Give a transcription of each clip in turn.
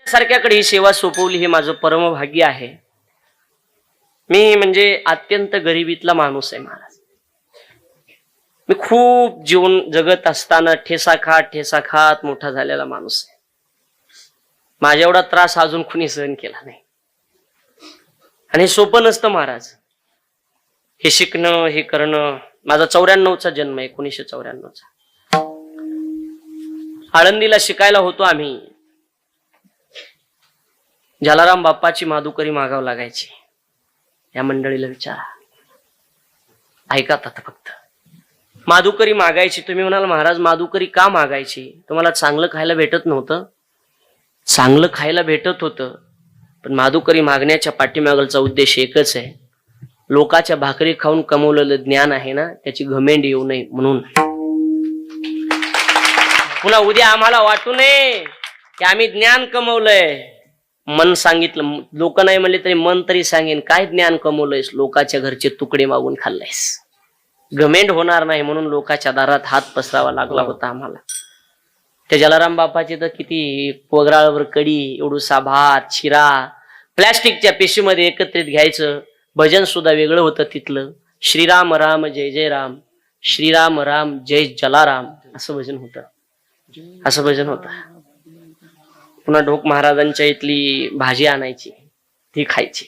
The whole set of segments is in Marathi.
सारख्याकडे ही सेवा सोपवली हे माझं परमभाग्य आहे. मी म्हणजे अत्यंत गरिबीतला माणूस आहे महाराज. मी खूप जीवन जगत असताना ठेसा खात मोठा झालेला माणूस आहे. माझ्या एवढा त्रास अजून कुणी सहन केला नाही. आणि हे सोपं नसतं महाराज. हे शिकणं, हे करणं. माझा 94चा जन्म आहे, 1994चा. आळंदीला शिकायला होतो आम्ही. जलाराम बाप्पाची माधुकरी मागाव लागायची. या मंडळीला विचारा, ऐका आता फक्त. माधुकरी मागायची. तुम्ही म्हणाल महाराज माधुकरी का मागायची? तुम्हाला चांगलं खायला भेटत नव्हतं? चांगलं खायला भेटत होतं, पण माधुकरी मागण्याच्या पाठीमागचा उद्देश एकच आहे. लोकाच्या भाकरी खाऊन कमवलेलं ज्ञान आहे ना, त्याची घमेंड येऊ नये म्हणून. पुन्हा उद्या आम्हाला वाटू नये की आम्ही ज्ञान कमवलंय. मन सांगितलं, लोक नाही म्हणले तरी मन तरी सांगेन, काय ज्ञान कमवलंयस? लोकाच्या घरचे तुकडे मागून खाल्लायस. घमेंड होणार नाही म्हणून लोकाच्या दारात हात पसरावा लागला होता आम्हाला. त्या जलाराम बापाचे तर किती वगराळवर कडी, एवढूसा भात, शिरा प्लॅस्टिकच्या पिशवीमध्ये एकत्रित घ्यायचं. भजन सुद्धा वेगळं होतं तिथलं. श्रीराम राम जय जय राम, श्रीराम राम जय जलाराम, असं भजन होतं. असं भजन होतं. पुन्हा ढोक महाराजांच्या इथली भाजी आणायची, ती खायची.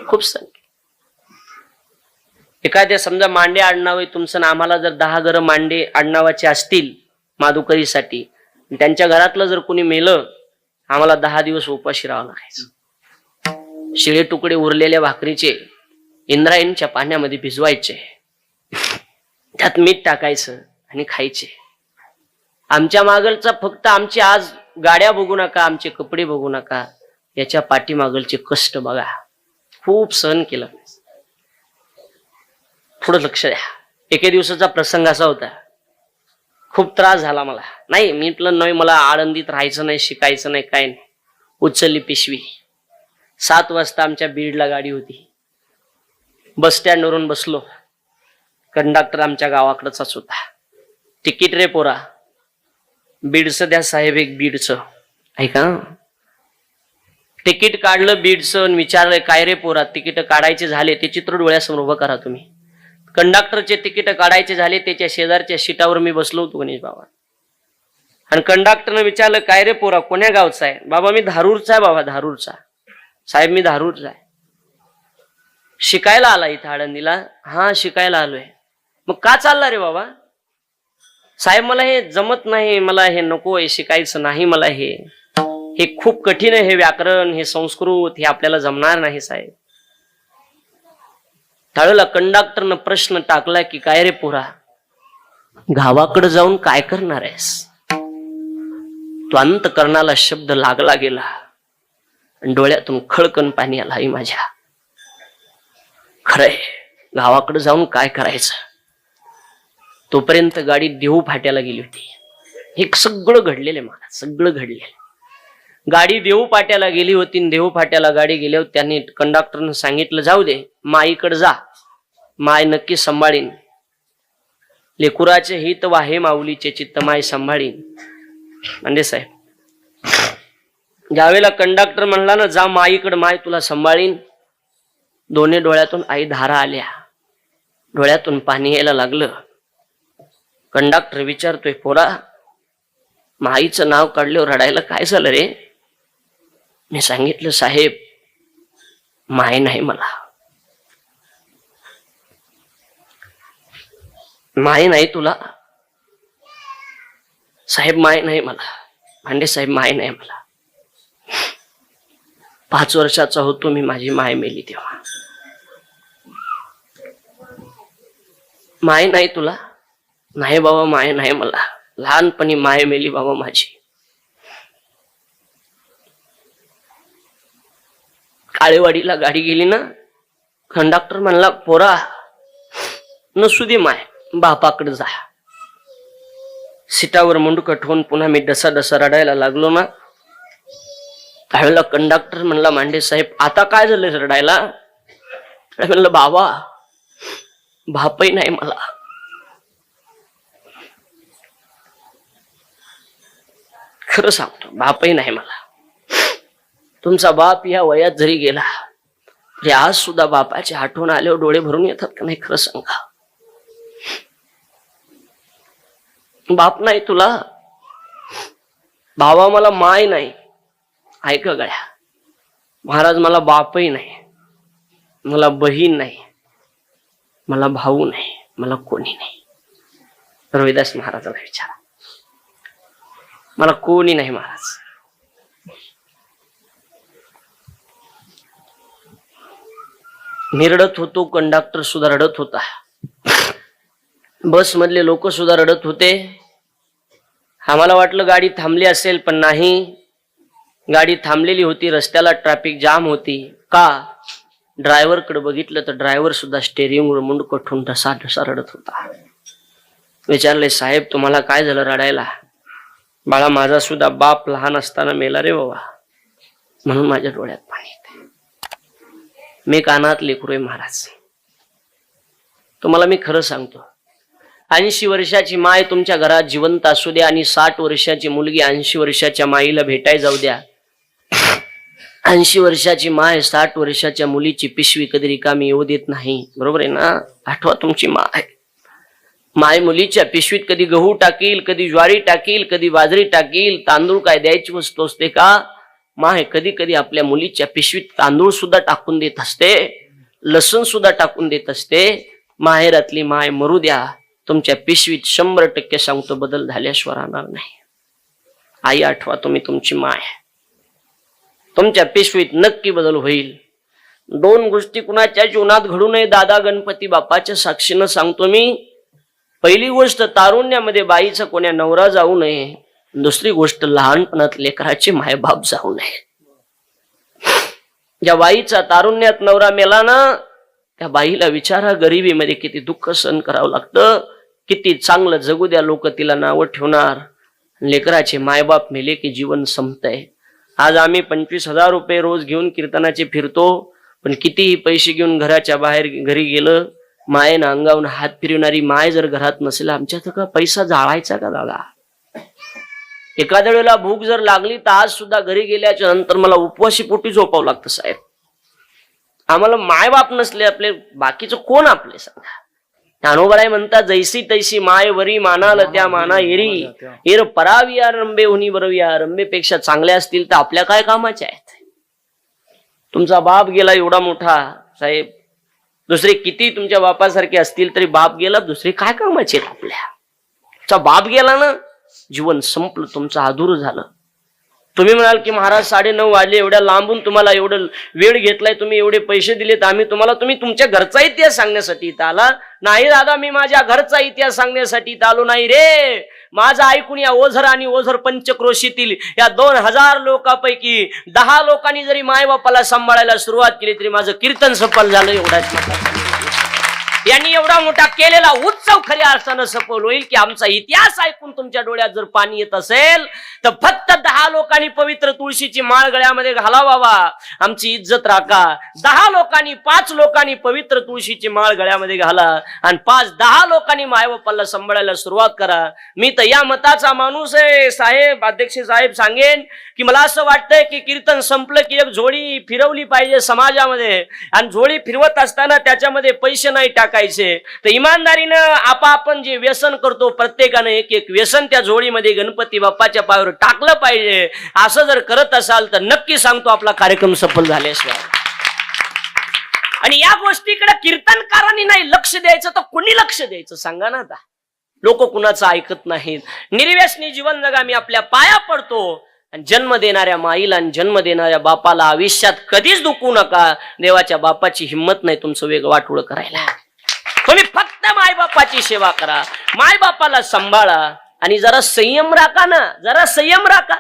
खूप सण. एखाद्या समजा मांडे आडनाव आहे तुमचं, आम्हाला जर 10 घरं मांडे आडनावाचे असतील माधुकरीसाठी, त्यांच्या घरातलं जर कोणी मेलं, आम्हाला 10 दिवस उपाशी राहावं लागायचं. शिळे तुकडे उरलेल्या भाकरीचे इंद्रायणीच्या पाण्यामध्ये भिजवायचे, त्यात मीठ टाकायचं आणि खायचे. आमच्या मागलचा फक्त आमची आज गाड्या बघू नका, आमचे कपडे बघू नका, याच्या पाठीमागलचे कष्ट बघा. खूप सहन केलं. थोडं लक्ष द्या. एके दिवसाचा प्रसंग असा होता, खूप त्रास झाला मला. नाही म्हटलं नाही, मला आळंदीत राहायचं नाही, शिकायचं नाही, काय नाही. उचलली पिशवी. 7 वाजता आमच्या बीडला गाडी होती. बस स्टँडवरून बसलो. कंडक्टर आमच्या गावाकडचाच होता. तिकीट रे पोरा, बीडचं द्या साहेब, एक बीडचं. ऐका, तिकीट काढलं बीडचं. विचारलं काय रे पोरा, तिकीट काढायचे झाले? ते चित्र डोळ्यासमोर उभं करा तुम्ही. कंडक्टरचे तिकीट काढायचे झाले, त्याच्या शेजारच्या सीटावर मी बसलो होतो गणेश बाबा. आणि कंडक्टरनं विचारलं काय रे पोरा, कोण्या गावचा आहे? बाबा मी धारूरचा आहे. बाबा धारूरचा. साहेब मी धारूरचा आहे. शिकायला आला इथं आळंदीला? हा शिकायला आलोय. मग का चालला रे बाबा? साहेब मला हे जमत नाही, मला हे नको आहे, शिकायचं नाही मला. हे खूप कठीण आहे, हे व्याकरण, हे संस्कृत, हे आपल्याला जमणार नाही साहेब. त्यावेळेला कंडक्टरनं प्रश्न टाकला की काय रे पोरा, गावाकडे जाऊन काय करणार आहेस? तो अंतकरणाला शब्द लागला गेला, डोळ्यातून खळकन पाणी आलं माझ्या. खरंय, गावाकडे जाऊन काय करायचं? तोपर्यंत गाडी देहू फाट्याला गेली होती. हे सगळं घडलेलं मला, सगळं घडलेलं. गाडी देहू फाट्याला गेली होती. देहू फाट्याला गाडी गेल्यावर त्यांनी कंडक्टरनं सांगितलं जाऊ दे, माईकडे जा, माय नक्की सांभाळीन. लेकुराचे हित वाहे माऊलीचे चित्त माय सांभाळीन. म्हणजे साहेब, ज्यावेळेला कंडक्टर म्हणला ना जा माईकडे, माय तुला सांभाळीन, दोन्ही डोळ्यातून आई धारा आल्या, डोळ्यातून पाणी यायला लागलं. कंडक्टर विचारतोय पोरा, माईचं नाव काढल्यावर रडायला काय झालं रे? मी सांगितलं साहेब माय नाही मला, माय नाही तुला? साहेब माय नाही मला. भांडे साहेब माय नाही मला. 5 वर्षाचा होतो मी, माझी माय मेली तेव्हा. माय नाही तुला? नाही बाबा माय नाही मला, लहानपणी माय मेली बाबा माझी. काळेवाडीला गाडी गेली ना, कंडक्टर म्हणला पोरा नसू दे माय, बापाकडे जा. सीटावर मुंडकं ठेवून पुन्हा मी डसा रडायला लागलो ना. त्यावेळेला कंडक्टर म्हणला मांडे साहेब आता काय झालं रडायला? म्हणलं बाबा बापही नाही मला. खरं सांगतो बापही नाही मला. तुमचा बाप या वयात जरी गेला तरी आज सुद्धा बापाची आठवण आल्यावर डोळे भरून येतात का नाही? खरं सांगा. बाप नाही तुला, भावा मला माय नाही. ऐक गळ्या, महाराज मला बापही नाही, मला बहीण नाही, मला भाऊ नाही, मला कोणी नाही. रविदास महाराजाला विचारा, मला कोणी नाही महाराज. मी रडत होतो, कंडक्टर सुद्धा रडत होता, बस मधले लोक सुद्धा रडत होते. आम्हाला वाटलं गाडी थांबली असेल, पण नाही, गाडी थांबलेली होती. रस्त्याला ट्रॅफिक जाम होती. का? ड्रायव्हर कडे बघितलं तर ड्रायव्हर सुद्धा स्टेरिंग वर मुंड कठून ढसा ढसा रडत होता. विचारले, साहेब तुम्हाला काय झालं रडायला? बाळा माझा सुद्धा बाप लहान असताना मेला रे बाबा, म्हणून माझ्या डोळ्यात पाणी येते. मी कानात लेकरू आहे महाराज. तुम्हाला मी खरं सांगतो, 80 वर्षाची माय तुमच्या घरात जिवंत असू द्या आणि 60 वर्षाची मुलगी 80 वर्षाच्या माईला भेटाय जाऊ द्या. 80 वर्षाची माय 60 वर्षाच्या मुलीची पिशवी कधी रिकामी येऊ देत नाही. बरोबर आहे ना? आठवा तुमची माय. माय मुलीच्या पिशवीत कधी गहू टाकील, कधी ज्वारी टाकील, कधी बाजरी टाकील. तांदूळ काय द्यायची वस्तू असते का? माय कधी कधी आपल्या मुलीच्या पिशवीत तांदूळ सुद्धा टाकून देत असते, लसूण सुद्धा टाकून देत असते. माहेरातली माय मरू द्या, तुमच्या पिशवीत 100% सांगतो बदल झाल्याशिवाय राहणार नाही. आई आठवा तुम्ही तुमची माय. तुमच्या पिशवीत नक्की बदल होईल. 2 गोष्टी कुणाच्या जीवनात घडू नये दादा गणपती बाप्पाच्या साक्षीनं सांगतो मी. पहिली गोष्ट, तारुण्यामध्ये बाईचा कोण्या नवरा जाऊ नये. दुसरी गोष्ट, लहानपणात लेकराचे मायबाप जाऊ नये. ज्या बाईचा तारुण्यात नवरा मेला ना, त्या बाईला विचारा गरिबीमध्ये किती दुःख सहन करावं लागतं. किती चांगलं जगू द्या लोक तिला नावं ठेवणार. लेकराचे मायबाप मेले की जीवन संपतंय. आज आम्ही 25,000 रुपये रोज घेऊन कीर्तनाचे फिरतो, पण कितीही पैसे घेऊन घराच्या बाहेर घरी गेलं, मायेनं अंगावून हात फिरवणारी माय जर घरात नसेल, आमच्यात का पैसा जाळायचा का दादा? एखाद्या वेळेला भूक जर लागली तर आज सुद्धा घरी गेल्याच्या नंतर मला उपवासी पोटी झोपावं लागतं साहेब. आम्हाला मायबाप नसले आपले, बाकीचं कोण आपले सांगा? ज्ञानोबाराय म्हणतात, जैसी तैसी माय वरी मानाल त्या माना एरी एर पराविया रंबे हुनी बरविया. रंबेपेक्षा चांगल्या असतील तर आपल्या काय कामाच्या आहेत? तुमचा बाप गेला एवढा मोठा साहेब, दुसरे किती तुमच्या बापासारखे असतील तरी बाप गेला, दुसरे काय कामाचे आहेत आपल्या? तुमचा बाप गेला ना, जीवन संपलं, तुमचं अधूर झालं. तुम्ही म्हणाल की महाराज 9:30 वाजले, एवढ्या लांबून तुम्हाला एवढं वेळ घेतलाय, तुम्ही एवढे पैसे दिलेत आम्ही तुम्हाला, तुम्ही तुमच्या घरचा इतिहास सांगण्यासाठी इथं आला? नाही दादा, मी माझ्या घरचा इतिहास सांगण्यासाठी इथं आलो नाही रे. माझं ऐकून या ओझर आणि ओझर पंचक्रोशीतील या 2000 लोकांपैकी 10 लोकांनी जरी मायबापाला सांभाळायला सुरुवात केली तरी माझं कीर्तन सफल झालं. एवढाच यांनी एवढा मोठा केलेला उत्सव खऱ्या अर्थानं सफल होईल की आमचा इतिहास ऐकून तुमच्या डोळ्यात जर पाणी येत असेल तर फक्त 10 लोकांनी पवित्र तुळशीची माळ गळ्यामध्ये घाला बाबा, आमची इज्जत राखा. 10 लोकांनी 5 लोकांनी पवित्र तुळशीची माळ गळ्यामध्ये घाला आणि 5-10 लोकांनी मायबापाला सांभाळायला सुरुवात करा. मी तर या मताचा माणूस आहे साहेब, अध्यक्ष साहेब. सांगेन की मला असं वाटतंय की कीर्तन संपलं की एक झोळी फिरवली पाहिजे समाजामध्ये, आणि झोळी फिरवत असताना त्याच्यामध्ये पैसे नाही टाकायचे. तर इमानदारीनं आपण जे व्यसन करतो प्रत्येकानं एक एक व्यसन त्या झोळीमध्ये गणपती बाप्पाच्या पायावर टाकलं पाहिजे. असं जर करत असाल तर नक्की सांगतो आपला कार्यक्रम सफल झाल्याशिवाय. आणि या गोष्टीकडे कीर्तनकारांनी नाही लक्ष द्यायचं तर कुणी लक्ष द्यायचं सांगा ना? आता लोक कुणाचं ऐकत नाहीत. निर्व्यसनी जीवन जगा, मी आपल्या पाया पडतो. आणि जन्म देणाऱ्या माईला आणि जन्म देणाऱ्या बापाला आयुष्यात कधीच दुखवू नका. देवाच्या बापाची हिंमत नाही तुमचं वेग वाटोळ करायला. तुम्ही फक्त मायबापाची सेवा करा, मायबापाला सांभाळा आणि जरा संयम राखा ना, जरा संयम राखा.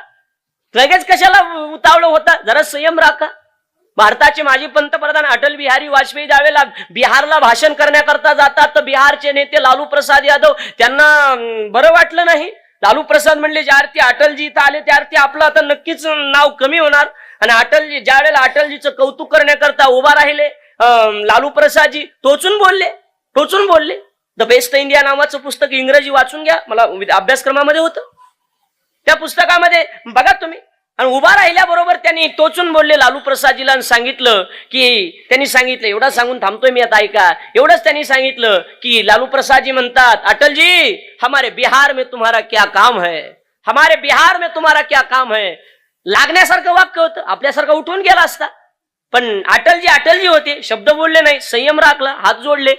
लगेच कशाला उतावळं होता? जरा संयम राखा. भारताचे माजी पंतप्रधान अटल बिहारी वाजपेयी ज्यावेळेला बिहारला भाषण करण्याकरता जातात तर बिहारचे नेते लालू प्रसाद यादव त्यांना बरं वाटलं नाही. लालू प्रसाद म्हणले ज्यार्थी अटलजी इथं आले त्यार्थी आपलं आता नक्कीच नाव कमी होणार. आणि अटलजी ज्यावेळेला अटलजीचं कौतुक करण्याकरता उभा राहिले लालू प्रसादजी टोचून बोलले. द बेस्ट इंडिया नावाचं पुस्तक इंग्रजी वाचून घ्या, मला अभ्यासक्रमामध्ये होतं. त्या पुस्तकामध्ये बघा तुम्ही आणि उभा राहिल्याबरोबर त्यांनी टोचून बोलले लालू प्रसादजीला आणि सांगितलं की त्यांनी सांगितलं, एवढं सांगून थांबतोय मी आता ऐका, एवढंच त्यांनी सांगितलं की लालू प्रसादजी म्हणतात, अटल जी हमारे बिहार में तुम्हारा क्या काम है, हमारे बिहार में तुम्हारा क्या काम है. लागण्यासारखं वाक्य होतं, आपल्यासारखं उठून गेला असता, पण अटलजी होते, शब्द बोलले नाही, संयम राखला, हात जोडले,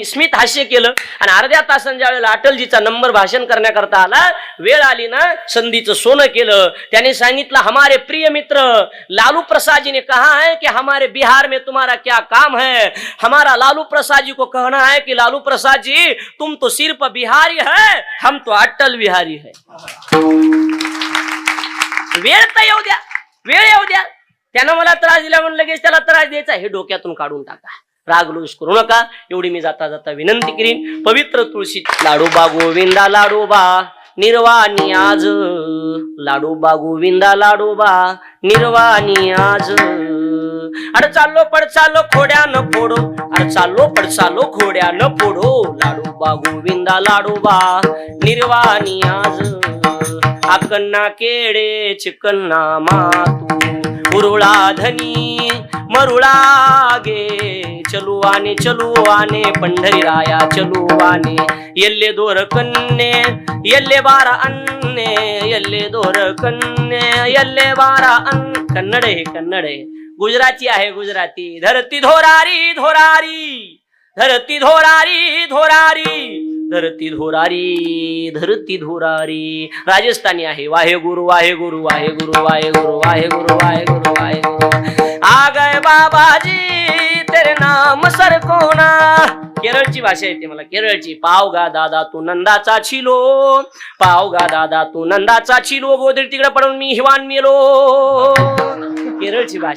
स्मित हास्य केलं. आणि अर्ध्या तासांच्या ज्या वेळेला अटलजीचा नंबर भाषण करण्याकरता आला, वेळ आली ना, संधीचं सोनं केलं. त्याने सांगितलं, हमारे प्रिय मित्र लालू प्रसाद जी ने कहा है कि हमारे बिहार में तुम्हारा क्या काम है. हमारा लालू प्रसाद जी को कहना है कि लालू प्रसाद जी तुम तो सिर्फ बिहारी है, हम तो अटल बिहारी है. वेळ तर येऊ द्या, वेळ येऊ द्या. त्यानं मला त्रास दिला म्हणून लगेच त्याला त्रास द्यायचा, हे डोक्यातून काढून टाका. रागरोष करू नका, एवढी मी जाता जाता विनंती करीन. पवित्र तुळशी लाडोबा गोविंदा लाडोबा निर्वाणी आज, लाडोबा गोविंदा लाडोबा निर्वाणी आज. अरे चालो पड चालो खोड्या न फोडो, अरे चालो पड चालो खोड्या न फोडो, लाडोबा गोविंदा लाडोबा निर्वाणी आज. आकन्ना केडे चिकन्ना मातू उरुळा धनी मरुळा गे, चलुवाने पंढरी राया चलुवाने. यल्ले दोर कन्ने यल्ले बारा अन्ने, यल्ले दोर कन्ने यल्ले बारा अन्न. कन्नड हे कन्नड आहे, गुजराती आहे गुजराती. धरती धोरारी धोरारी, धरती धोरारी धोरारी, धरती धोरारी धरती धोरारी. राजस्थानी आहे, वाहे गुरु वाहे गुरु वाहे गुरु वाहे गुरु वाहे गुरु वाहे गुरु वाहे गुरु. आ गए बाबाजी तेरे नाम सर कोना. केरळची भाषा येते मला, केरळची. पाव गा दादा तू नंदाचा छिलो, पाव गा दादा तू नंदाचा छिलो, गोदरी तिकडे पडून मी हिवान मेलो. केरळची भाषा.